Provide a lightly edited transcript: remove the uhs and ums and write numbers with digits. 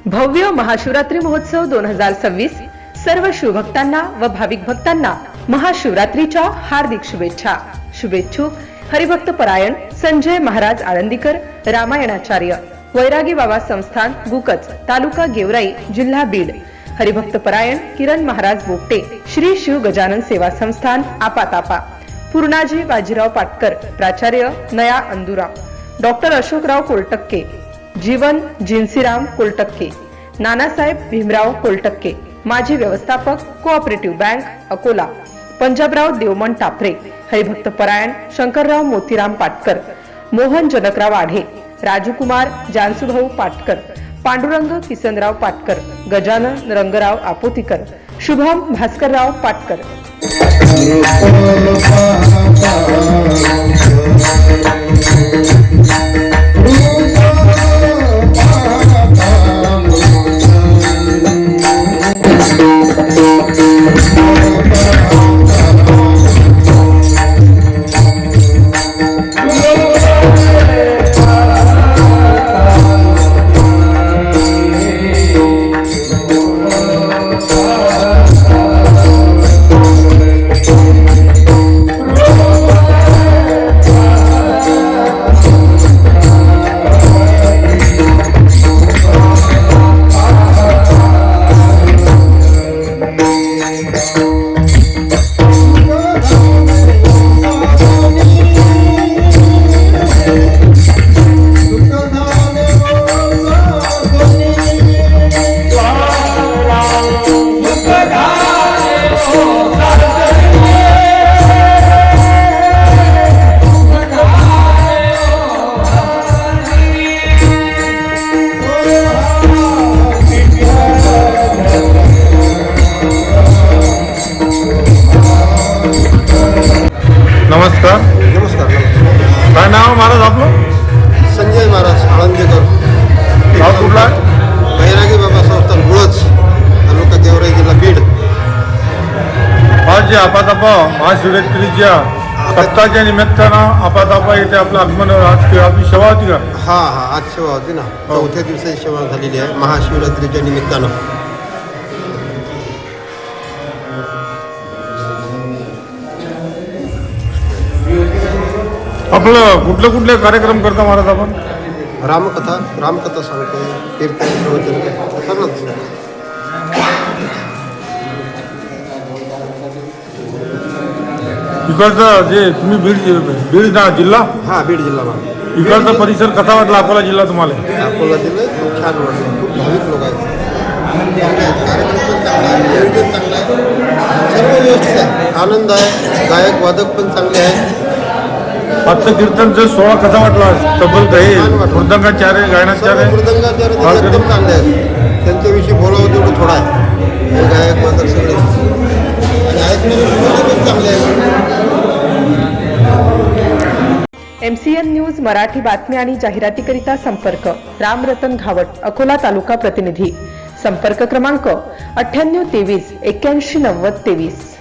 भव्य महाशिवरात्री महोत्सव 2026 सर्व शिवभक्तांना व भाविक भक्तांना महाशिवरात्रीच्या हार्दिक शुभेच्छा। शुभेच्छुक हरिभक्त परायण संजय महाराज आळंदीकर, रामायणाचार्य, वैरागी बाबा संस्थान गुकच, तालुका गेवराई, जिल्हा बीड। हरिभक्त परायण किरण महाराज बोपटे, श्री शिव गजानन सेवा संस्थान आपातापा। पूर्णाजी बाजीराव पाटकर, प्राचार्य नया अंदुरा। डॉक्टर अशोकराव कोलटक्के, जीवन जिन्सीराम कोलटक्के, नानासाहेब भीमराव कोलटक्के, माजी व्यवस्थापक कोऑपरेटिव्ह बँक अकोला। पंजाबराव देवमन टापरे, हरिभक्त परायण शंकरराव मोतीराम पाटकर, मोहन जनकराव आढे, राजकुमार जानसुभाऊ पाटकर, पांडुरंग किसनराव पाटकर, गजानन रंगराव आपोतीकर, शुभम भास्करराव पाटकर। नमस्कार। काय नाव महाराज आपलं? संजय महाराज आळंदीकर, गाव कुठला? वैरागी बाबा संस्थान गुळच, तालुका गेवराई, जिल्हा बीड। आज जे आपातापा महाशिवरात्रीच्या सप्ताहाच्या निमित्तानं आपातापा येथे आपलं आगमन, आज आपली सेवा होती का? हा आज सेवा होती ना, चौथ्या दिवसाची सेवा झालेली आहे महाशिवरात्रीच्या निमित्तानं। आपलं कुठले कार्यक्रम करता महाराज आपण? रामकथा सांगतो, कीर्तन, प्रवचन, सगळंच। इकडचं जे तुम्ही बीड जिल्हा? हा, बीड जिल्हा। इकडचा परिसर कसा वाटला अकोला जिल्हा तुम्हाला? अकोला जिल्हा खूप छान वाटलं, खूप भाविक लोक आहेत, कार्यक्रम पण चांगला आहे, नियोजन चांगलं आहे, सर्व व्यवस्थित आहे, आनंद आहे, गायक वादक पण चांगले आहेत। आजचं कीर्तनचं सोहळा कसा वाटला? तब्बल काही मृदंगाचार्य, गायनाचार्य, मृदंगाचार्य एकदम चांगले आहेत, त्यांच्याविषयी बोलावं तेवढं थोडं आहे। गायक वादक सगळे आणि ऐकणारे पण चांगले आहेत। MCN न्यूज मराठी बातमी आणि जाहिरातीकरिता संपर्क रामरतन घावट, अकोला तालुका प्रतिनिधी। संपर्क क्रमांक 98 23 81 90 23।